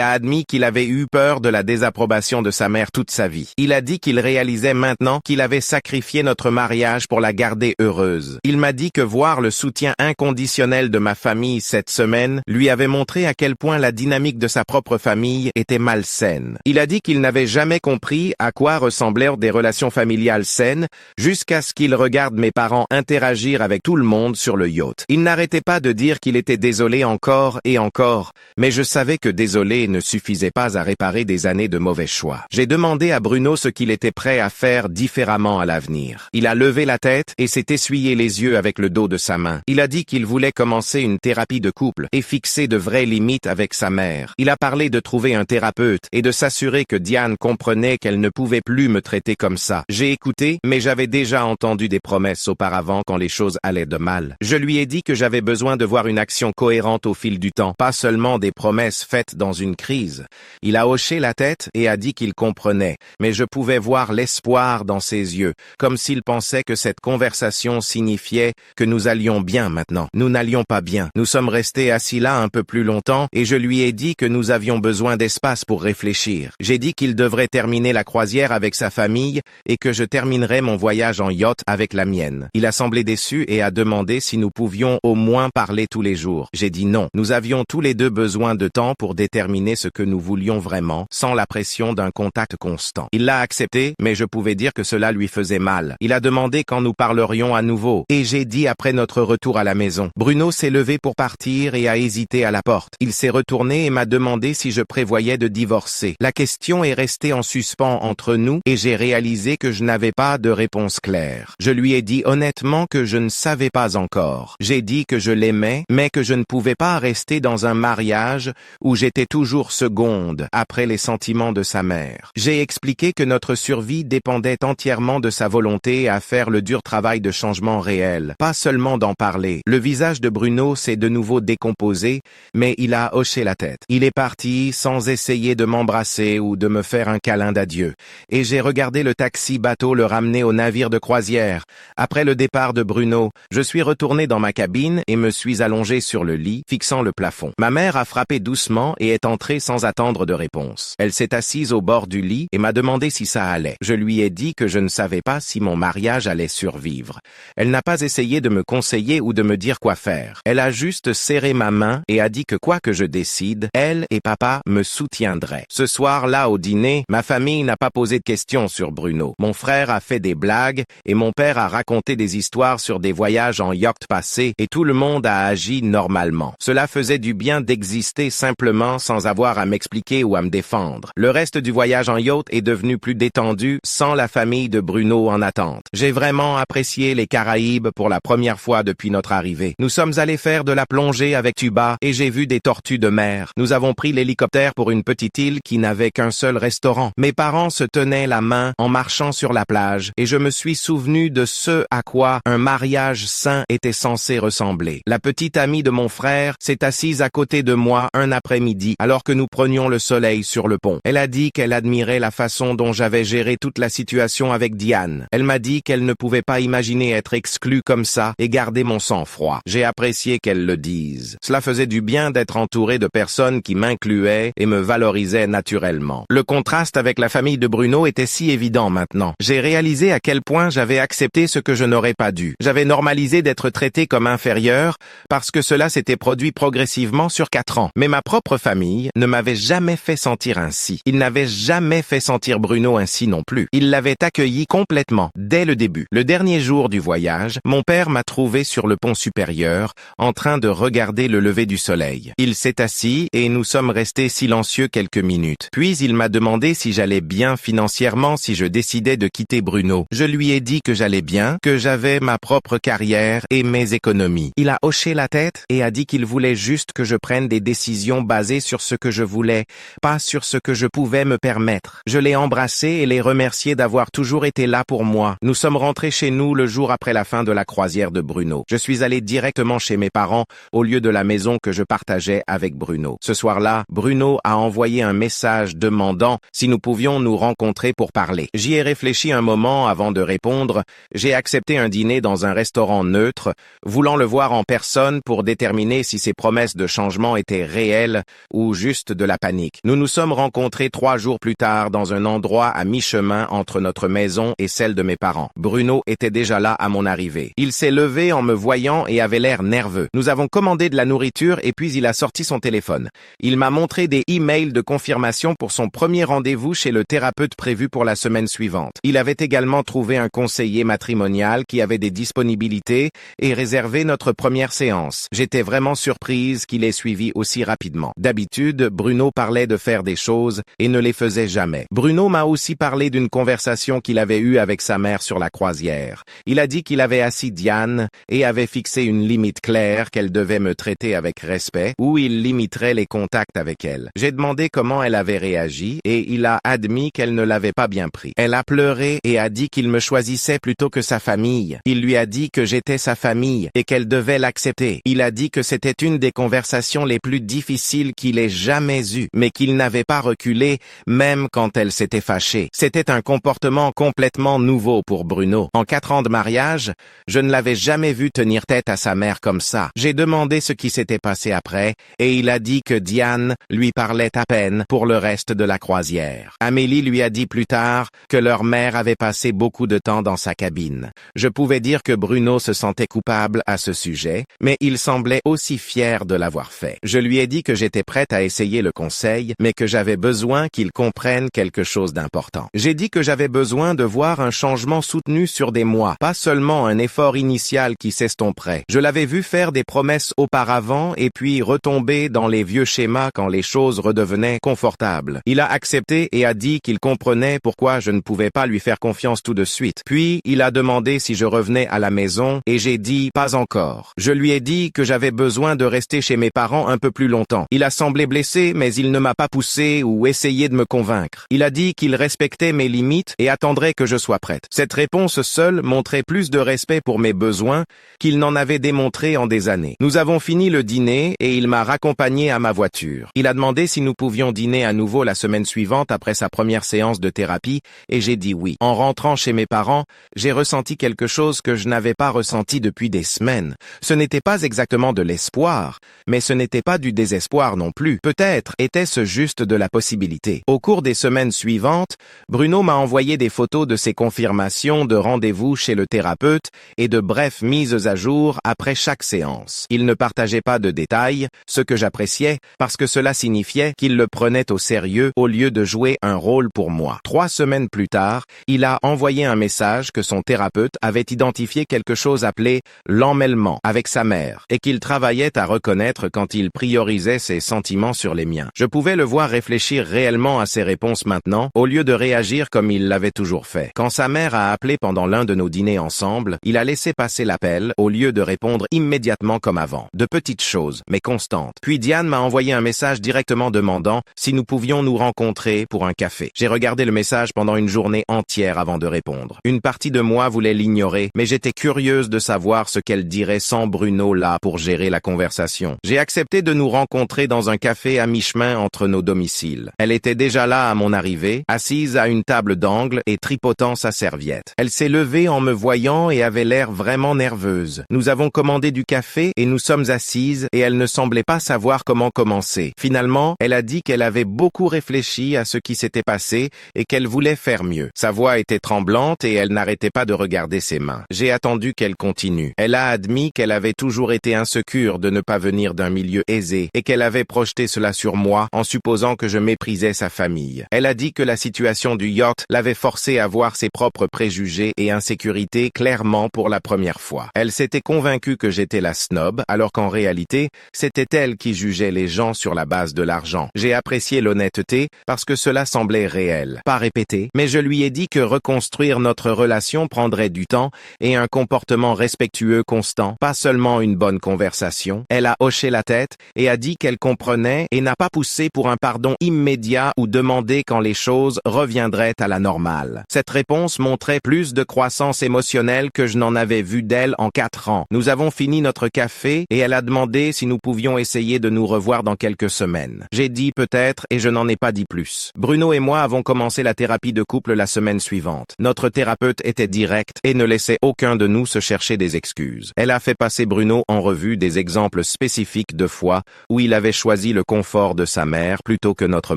a admis qu'il avait eu peur de la désapprobation de sa mère toute sa vie. Il a dit qu'il réalisait maintenant qu'il avait sacrifié notre mariage pour la garder heureuse. Il m'a dit que voir le soutien inconditionnel de ma famille cette semaine lui avait montré à quel point la dynamique de sa propre famille était malsaine. Il a dit qu'il n'avait jamais compris à quoi ressemblaient des relations familiales saines jusqu'à ce qu'il regarde mes parents interagir avec tout le monde sur le yacht. Il n'arrêtait pas de dire qu'il était désolé encore et encore, mais je savais que désolé ne suffisait pas à réparer des années de mauvais choix. J'ai demandé à Bruno ce qu'il était prêt à faire différemment à l'avenir. Il a levé la tête et s'est essuyé les yeux avec le dos de sa main. Il a dit qu'il voulait commencer une thérapie de couple et fixer de vraies limites avec sa mère. Il a parlé de trouver un thérapeute et de s'assurer que Diane comprenait qu'elle ne pouvait plus me traiter comme ça. J'ai écouté, mais j'avais déjà entendu des promesses auparavant quand les choses allaient de mal. Je lui ai dit que j'avais besoin de voir une action cohérente au fil du temps, pas seulement des promesses faites dans une crise. Il a hoché la tête et a dit qu'il comprenait, mais je pouvais voir l'espoir dans ses yeux, comme s'il pensait que cette conversation signifiait que nous allions bien maintenant. Nous n'allions pas bien. Nous sommes restés assis là un peu plus longtemps et je lui ai dit que nous avions besoin d'espace pour réfléchir. J'ai dit qu'il devrait terminer la croisière avec sa famille et que je terminerais mon voyage en yacht avec la mienne. Il a semblé déçu et a demandé si nous pouvions au moins parler tous les jours. J'ai dit non. Nous avions tous les deux besoin de temps pour déterminer ce que nous voulions vraiment, sans la pression d'un contact constant. Il l'a accepté, mais je pouvais dire que cela lui faisait mal. Il a demandé quand nous parlerions à nouveau, et j'ai dit après notre retour à la maison. Bruno s'est levé pour partir et a hésité à la porte. Il s'est retourné et m'a demandé si je prévoyais de divorcer. La question est restée en suspens entre nous et j'ai réalisé que je n'avais pas de réponse claire. Je lui ai dit honnêtement que je ne savais pas encore. J'ai dit que je l'aimais, mais que je ne pouvais pas rester dans un mariage où j'étais toujours seconde après les sentiments de sa mère. J'ai expliqué que notre survie dépendait entièrement de sa volonté à faire le dur travail de changement réel, pas seulement d'en parler. Le visage de Bruno s'est de nouveau décomposé, mais il a hoché la tête. Il est parti sans essayer de m'embrasser ou de me faire un câlin d'adieu, et j'ai regardé le taxi-bateau le ramener au navire de croisière. Après le départ de Bruno, je suis retourné dans ma cabine et me suis allongé sur le lit, fixant le plafond. Ma mère a frappé doucement et est entrée sans attendre de réponse. Elle s'est assise au bord du lit et m'a demandé si ça allait. Je lui ai dit que je ne savais pas si mon mariage allait survivre. Elle n'a pas essayé de me conseiller ou de me dire quoi faire. Elle a juste serré ma main et a dit que quoi que je décide, elle et papa me soutiendraient. Ce soir-là au dîner, ma famille n'a pas posé de questions sur Bruno. Mon frère a fait des blagues et mon père a raconté des histoires sur des voyages en yacht passés et tout le monde a agi normalement. Cela faisait du bien d'exister simplement sans avoir à m'expliquer ou à me défendre. Le reste du voyage en yacht est devenu plus détendu sans la famille de Bruno en attente. J'ai vraiment apprécié les Caraïbes pour la première fois depuis notre arrivée. Nous sommes allés faire de la plongée avec tuba et j'ai vu des tortues de mer. Nous avons pris l'hélicoptère pour une petite île qui n'avait qu'un seul restaurant. Mes parents se tenaient la main en marchant sur la plage et je me suis souvenu de ce à quoi un mariage sain était censé ressembler. La petite amie de mon frère s'est assise à côté de moi un après-midi alors que nous prenions le soleil sur le pont. Elle a dit qu'elle admirait la façon dont j'avais géré toute la situation avec Diane. Elle m'a dit qu'elle ne pouvait pas imaginer être exclue comme ça et garder mon sang-froid. J'ai apprécié qu'elle le dise. Cela faisait du bien d'être entouré de personnes qui m'incluaient et me valorisaient naturellement. Le contraste avec la famille de Bruno était si évident maintenant. J'ai réalisé à quel point j'avais accepté ce que je n'aurais pas dû. J'avais normalisé d'être traité comme inférieur parce que cela s'était produit progressivement sur 4 ans. Mais ma propre famille ne m'avait jamais fait sentir ainsi. Ils n'avaient jamais fait sentir Bruno ainsi non plus. Ils l'avaient accueilli complètement, dès le début. Le dernier jour du voyage, mon père m'a trouvé sur le pont supérieur, en train de regarder le lever du soleil. Il s'est assis et nous sommes restés silencieux quelques minutes. Puis il m'a demandé si j'allais bien financièrement si je décidais de quitter Bruno. Je lui ai dit que j'allais bien, que j'avais ma propre carrière et mes économies. Il a hoché la tête et a dit qu'il voulait juste que je prenne des décisions basées sur ce que je voulais, pas sur ce que je pouvais me permettre. Je l'ai embrassé et l'ai remercié d'avoir toujours été là pour moi. Nous sommes rentrés chez nous le jour après la fin de la croisière de Bruno. Je suis allé directement chez mes parents au lieu de la maison que je partageais avec Bruno. Ce soir-là, Bruno a envoyé un message demandant si nous pouvions nous rencontrer pour parler. J'y ai réfléchi un moment avant de répondre. J'ai accepté un dîner dans dans un restaurant neutre, voulant le voir en personne pour déterminer si ses promesses de changement étaient réelles ou juste de la panique. Nous nous sommes rencontrés 3 jours plus tard dans un endroit à mi-chemin entre notre maison et celle de mes parents. Bruno était déjà là à mon arrivée. Il s'est levé en me voyant et avait l'air nerveux. Nous avons commandé de la nourriture et puis il a sorti son téléphone. Il m'a montré des emails de confirmation pour son premier rendez-vous chez le thérapeute prévu pour la semaine suivante. Il avait également trouvé un conseiller matrimonial qui avait des disponibilités et réservé notre première séance. J'étais vraiment surprise qu'il ait suivi aussi rapidement. D'habitude, Bruno parlait de faire des choses et ne les faisait jamais. Bruno m'a aussi parlé d'une conversation qu'il avait eue avec sa mère sur la croisière. Il a dit qu'il avait assis Diane et avait fixé une limite claire qu'elle devait me traiter avec respect ou il limiterait les contacts avec elle. J'ai demandé comment elle avait réagi et il a admis qu'elle ne l'avait pas bien pris. Elle a pleuré et a dit qu'il me choisissait plutôt que sa famille. Il lui a dit que j'étais sa famille et qu'elle devait l'accepter. Il a dit que c'était une des conversations les plus difficiles qu'il ait jamais eues, mais qu'il n'avait pas reculé même quand elle s'était fâchée. C'était un comportement complètement nouveau pour Bruno. En 4 ans de mariage, je ne l'avais jamais vu tenir tête à sa mère comme ça. J'ai demandé ce qui s'était passé après et il a dit que Diane lui parlait à peine pour le reste de la croisière. Amélie lui a dit plus tard que leur mère avait passé beaucoup de temps dans sa cabine. Je pouvais dire que Bruno se sentait coupable à ce sujet, mais il semblait aussi fier de l'avoir fait. Je lui ai dit que j'étais prête à essayer le conseil, mais que j'avais besoin qu'il comprenne quelque chose d'important. J'ai dit que j'avais besoin de voir un changement soutenu sur des mois, pas seulement un effort initial qui s'estomperait. Je l'avais vu faire des promesses auparavant et puis retomber dans les vieux schémas quand les choses redevenaient confortables. Il a accepté et a dit qu'il comprenait pourquoi je ne pouvais pas lui faire confiance tout de suite. Puis, il a demandé si je revenais à la maison et j'ai dit pas encore. Je lui ai dit que j'avais besoin de rester chez mes parents un peu plus longtemps. Il a semblé blessé, mais il ne m'a pas poussé ou essayé de me convaincre. Il a dit qu'il respectait mes limites et attendrait que je sois prête. Cette réponse seule montrait plus de respect pour mes besoins qu'il n'en avait démontré en des années. Nous avons fini le dîner et il m'a raccompagné à ma voiture. Il a demandé si nous pouvions dîner à nouveau la semaine suivante après sa première séance de thérapie et j'ai dit oui. En rentrant chez mes parents, j'ai ressenti quelque chose que je n'avais pas ressenti depuis des semaines. Ce n'était pas exactement de l'espoir, mais ce n'était pas du désespoir non plus. Peut-être était-ce juste de la possibilité. Au cours des semaines suivantes, Bruno m'a envoyé des photos de ses confirmations de rendez-vous chez le thérapeute et de brèves mises à jour après chaque séance. Il ne partageait pas de détails, ce que j'appréciais parce que cela signifiait qu'il le prenait au sérieux au lieu de jouer un rôle pour moi. 3 semaines plus tard, il a envoyé un message que son thérapeute avait identifié quelque chose appelé l'emmêlement avec sa mère et qu'il travaillait à reconnaître quand il priorisait ses sentiments sur les miens. Je pouvais le voir réfléchir réellement à ses réponses maintenant au lieu de réagir comme il l'avait toujours fait. Quand sa mère a appelé pendant l'un de nos dîners ensemble, il a laissé passer l'appel au lieu de répondre immédiatement comme avant. De petites choses, mais constantes. Puis Diane m'a envoyé un message directement demandant si nous pouvions nous rencontrer pour un café. J'ai regardé le message pendant une journée entière avant de répondre. Une partie de moi voulait l'ignorer, mais j'étais curieuse de savoir ce qu'elle dirait sans Bruno là pour gérer la conversation. J'ai accepté de nous rencontrer dans un café à mi-chemin entre nos domiciles. Elle était déjà là à mon arrivée, assise à une table d'angle et tripotant sa serviette. Elle s'est levée en me voyant et avait l'air vraiment nerveuse. Nous avons commandé du café et nous sommes assises et elle ne semblait pas savoir comment commencer. Finalement, elle a dit qu'elle avait beaucoup réfléchi à ce qui s'était passé et qu'elle voulait faire mieux. Sa voix était tremblante et elle n'arrêtait pas de regarder ses mains. J'ai attendu qu'elle continue. Elle a admis qu'elle avait toujours été insécure de ne pas venir d'un milieu aisé et qu'elle avait projeté cela sur moi en supposant que je méprisais sa famille. Elle a dit que la situation du yacht l'avait forcée à voir ses propres préjugés et insécurités clairement pour la première fois. Elle s'était convaincue que j'étais la snob, alors qu'en réalité, c'était elle qui jugeait les gens sur la base de l'argent. J'ai apprécié l'honnêteté parce que cela semblait réel. Pas répété, mais je lui ai dit que reconstruire notre relation prendrait du temps et un comportement respectueux constant, pas seulement une bonne conversation. Elle a hoché la tête et a dit qu'elle comprenait et n'a pas poussé pour un pardon immédiat ou demandé quand les choses reviendraient à la normale. Cette réponse montrait plus de croissance émotionnelle que je n'en avais vu d'elle en 4 ans. Nous avons fini notre café et elle a demandé si nous pouvions essayer de nous revoir dans quelques semaines. J'ai dit peut-être et je n'en ai pas dit plus. Bruno et moi avons commencé la thérapie de couple la semaine suivante. Notre thérapeute était direct et ne laissait aucun aucun de nous se cherchait des excuses. Elle a fait passer Bruno en revue des exemples spécifiques de fois où il avait choisi le confort de sa mère plutôt que notre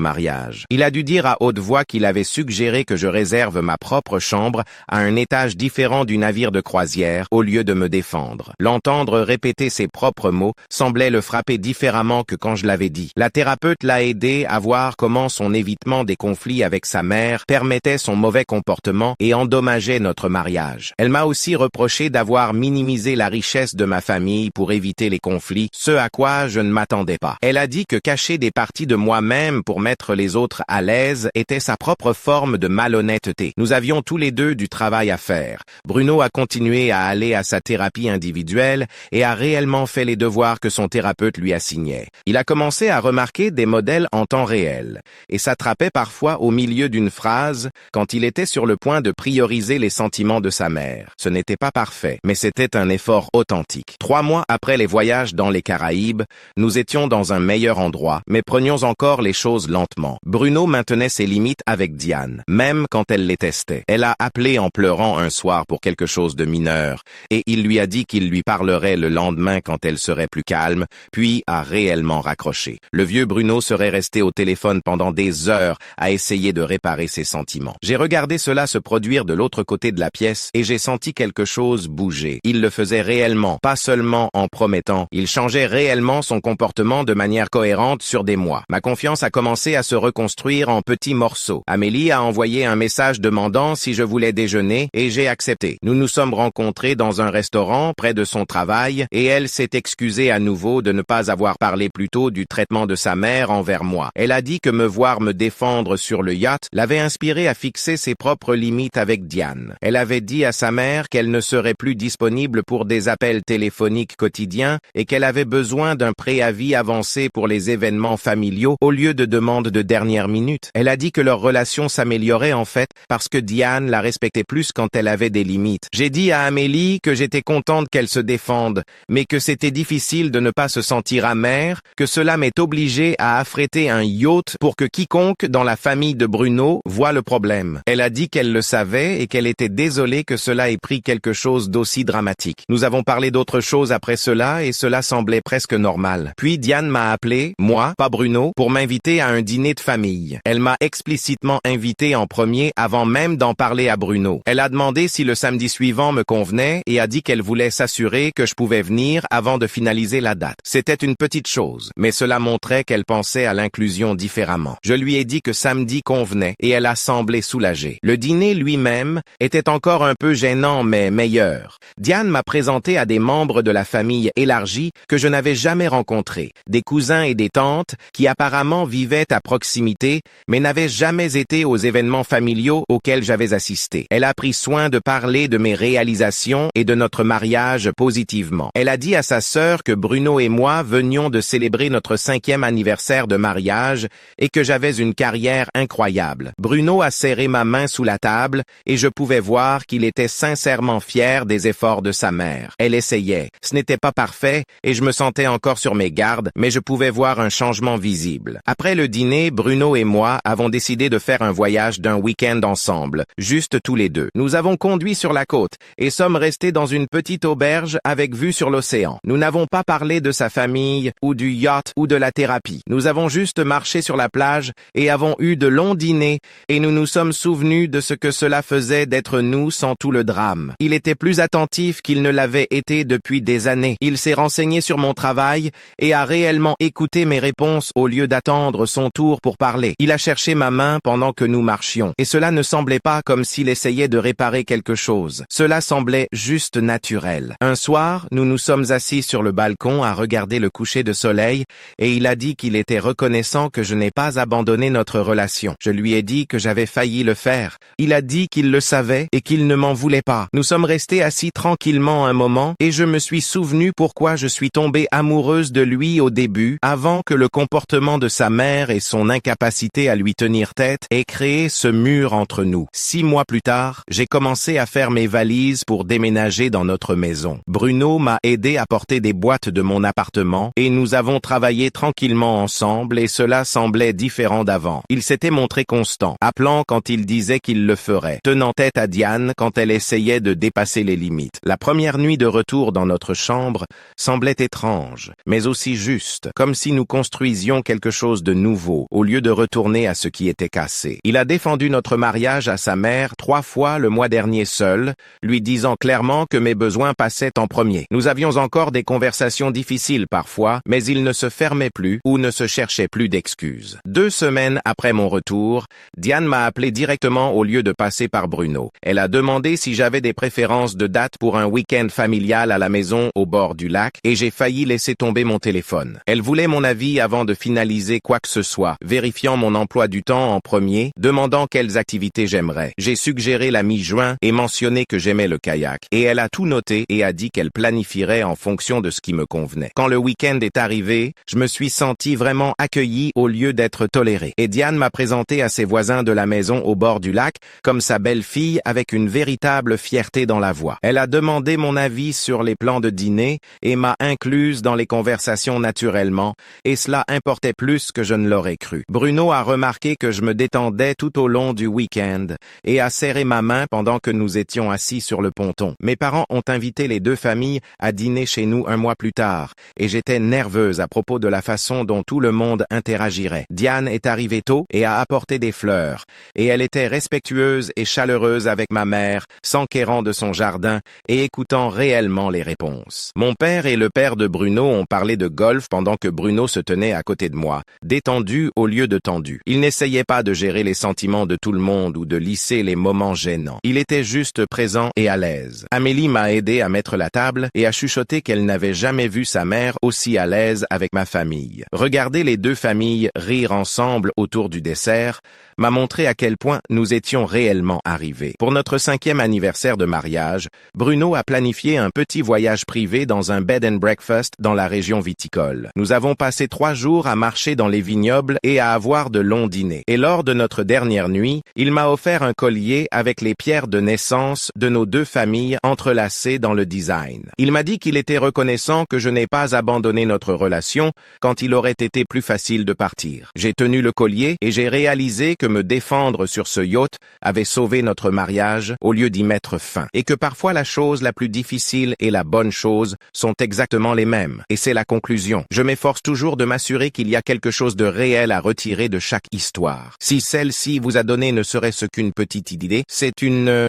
mariage. Il a dû dire à haute voix qu'il avait suggéré que je réserve ma propre chambre à un étage différent du navire de croisière au lieu de me défendre. L'entendre répéter ses propres mots semblait le frapper différemment que quand je l'avais dit. La thérapeute l'a aidé à voir comment son évitement des conflits avec sa mère permettait son mauvais comportement et endommageait notre mariage. Elle m'a aussi reproché d'avoir minimisé la richesse de ma famille pour éviter les conflits, ce à quoi je ne m'attendais pas. Elle a dit que cacher des parties de moi-même pour mettre les autres à l'aise était sa propre forme de malhonnêteté. Nous avions tous les deux du travail à faire. Bruno a continué à aller à sa thérapie individuelle et a réellement fait les devoirs que son thérapeute lui assignait. Il a commencé à remarquer des modèles en temps réel et s'attrapait parfois au milieu d'une phrase quand il était sur le point de prioriser les sentiments de sa mère. Ce n'était pas parfait, mais c'était un effort authentique. 3 mois après les voyages dans les Caraïbes, nous étions dans un meilleur endroit, mais prenions encore les choses lentement. Bruno maintenait ses limites avec Diane, même quand elle les testait. Elle a appelé en pleurant un soir pour quelque chose de mineur, et il lui a dit qu'il lui parlerait le lendemain quand elle serait plus calme, puis a réellement raccroché. Le vieux Bruno serait resté au téléphone pendant des heures à essayer de réparer ses sentiments. J'ai regardé cela se produire de l'autre côté de la pièce et j'ai senti quelque chose bouger. Il le faisait réellement, pas seulement en promettant. Il changeait réellement son comportement de manière cohérente sur des mois. Ma confiance a commencé à se reconstruire en petits morceaux. Amélie a envoyé un message demandant si je voulais déjeuner et j'ai accepté. Nous nous sommes rencontrés dans un restaurant près de son travail et elle s'est excusée à nouveau de ne pas avoir parlé plus tôt du traitement de sa mère envers moi. Elle a dit que me voir me défendre sur le yacht l'avait inspirée à fixer ses propres limites avec Diane. Elle avait dit à sa mère qu'elle ne serait plus disponible pour des appels téléphoniques quotidiens et qu'elle avait besoin d'un préavis avancé pour les événements familiaux au lieu de demandes de dernière minute. Elle a dit que leur relation s'améliorait en fait parce que Diane la respectait plus quand elle avait des limites. J'ai dit à Amélie que j'étais contente qu'elle se défende, mais que c'était difficile de ne pas se sentir amère, que cela m'est obligé à affréter un yacht pour que quiconque dans la famille de Bruno voie le problème. Elle a dit qu'elle le savait et qu'elle était désolée que cela ait pris quelque chose d'aussi dramatique. Nous avons parlé d'autre chose après cela et cela semblait presque normal. Puis Diane m'a appelé, moi, pas Bruno, pour m'inviter à un dîner de famille. Elle m'a explicitement invité en premier avant même d'en parler à Bruno. Elle a demandé si le samedi suivant me convenait et a dit qu'elle voulait s'assurer que je pouvais venir avant de finaliser la date. C'était une petite chose, mais cela montrait qu'elle pensait à l'inclusion différemment. Je lui ai dit que samedi convenait et elle a semblé soulagée. Le dîner lui-même était encore un peu gênant mais meilleur. Diane m'a présenté à des membres de la famille élargie que je n'avais jamais rencontrés, des cousins et des tantes qui apparemment vivaient à proximité mais n'avaient jamais été aux événements familiaux auxquels j'avais assisté. Elle a pris soin de parler de mes réalisations et de notre mariage positivement. Elle a dit à sa sœur que Bruno et moi venions de célébrer notre 5e anniversaire de mariage et que j'avais une carrière incroyable. Bruno a serré ma main sous la table et je pouvais voir qu'il était sincèrement fier des efforts de sa mère. Elle essayait. Ce n'était pas parfait et je me sentais encore sur mes gardes, mais je pouvais voir un changement visible. Après le dîner, Bruno et moi avons décidé de faire un voyage d'un week-end ensemble, juste tous les deux. Nous avons conduit sur la côte et sommes restés dans une petite auberge avec vue sur l'océan. Nous n'avons pas parlé de sa famille ou du yacht ou de la thérapie. Nous avons juste marché sur la plage et avons eu de longs dîners et nous nous sommes souvenus de ce que cela faisait d'être nous sans tout le drame. Il était plus attentif qu'il ne l'avait été depuis des années. Il s'est renseigné sur mon travail et a réellement écouté mes réponses au lieu d'attendre son tour pour parler. Il a cherché ma main pendant que nous marchions et cela ne semblait pas comme s'il essayait de réparer quelque chose. Cela semblait juste naturel. Un soir, nous nous sommes assis sur le balcon à regarder le coucher de soleil et il a dit qu'il était reconnaissant que je n'ai pas abandonné notre relation. Je lui ai dit que j'avais failli le faire. Il a dit qu'il le savait et qu'il ne m'en voulait pas. Nous sommes restés assis tranquillement un moment et je me suis souvenu pourquoi je suis tombée amoureuse de lui au début, avant que le comportement de sa mère et son incapacité à lui tenir tête aient créé ce mur entre nous. 6 mois plus tard, j'ai commencé à faire mes valises pour déménager dans notre maison. Bruno m'a aidé à porter des boîtes de mon appartement et nous avons travaillé tranquillement ensemble et cela semblait différent d'avant. Il s'était montré constant, appelant quand il disait qu'il le ferait, tenant tête à Diane quand elle essayait de de dépasser les limites. La première nuit de retour dans notre chambre semblait étrange, mais aussi juste, comme si nous construisions quelque chose de nouveau, au lieu de retourner à ce qui était cassé. Il a défendu notre mariage à sa mère 3 fois le mois dernier seul, lui disant clairement que mes besoins passaient en premier. Nous avions encore des conversations difficiles parfois, mais il ne se fermait plus ou ne se cherchait plus d'excuses. 2 semaines après mon retour, Diane m'a appelé directement au lieu de passer par Bruno. Elle a demandé si j'avais des préférences de date pour un week-end familial à la maison au bord du lac et j'ai failli laisser tomber mon téléphone. Elle voulait mon avis avant de finaliser quoi que ce soit, vérifiant mon emploi du temps en premier, demandant quelles activités j'aimerais. J'ai suggéré la mi-juin et mentionné que j'aimais le kayak. Et elle a tout noté et a dit qu'elle planifierait en fonction de ce qui me convenait. Quand le week-end est arrivé, je me suis senti vraiment accueilli au lieu d'être toléré. Et Diane m'a présenté à ses voisins de la maison au bord du lac comme sa belle-fille avec une véritable fierté dans la voix. Elle a demandé mon avis sur les plans de dîner et m'a incluse dans les conversations naturellement, et cela importait plus que je ne l'aurais cru. Bruno a remarqué que je me détendais tout au long du week-end et a serré ma main pendant que nous étions assis sur le ponton. Mes parents ont invité les 2 familles à dîner chez nous un mois plus tard, et j'étais nerveuse à propos de la façon dont tout le monde interagirait. Diane est arrivée tôt et a apporté des fleurs, et elle était respectueuse et chaleureuse avec ma mère, s'enquérant de son jardin et écoutant réellement les réponses. Mon père et le père de Bruno ont parlé de golf pendant que Bruno se tenait à côté de moi, détendu au lieu de tendu. Il n'essayait pas de gérer les sentiments de tout le monde ou de lisser les moments gênants. Il était juste présent et à l'aise. Amélie m'a aidé à mettre la table et a chuchoté qu'elle n'avait jamais vu sa mère aussi à l'aise avec ma famille. Regarder les 2 familles rire ensemble autour du dessert m'a montré à quel point nous étions réellement arrivés. Pour notre 5e anniversaire de mariage, Bruno a planifié un petit voyage privé dans un bed and breakfast dans la région viticole. Nous avons passé 3 jours à marcher dans les vignobles et à avoir de longs dîners. Et lors de notre dernière nuit, il m'a offert un collier avec les pierres de naissance de nos 2 familles entrelacées dans le design. Il m'a dit qu'il était reconnaissant que je n'ai pas abandonné notre relation quand il aurait été plus facile de partir. J'ai tenu le collier et j'ai réalisé que me défendre sur ce yacht avait sauvé notre mariage au lieu d'y mettre fin. Et que parfois la chose la plus difficile et la bonne chose sont exactement les mêmes. Et c'est la conclusion. Je m'efforce toujours de m'assurer qu'il y a quelque chose de réel à retirer de chaque histoire. Si celle-ci vous a donné ne serait-ce qu'une petite idée, c'est une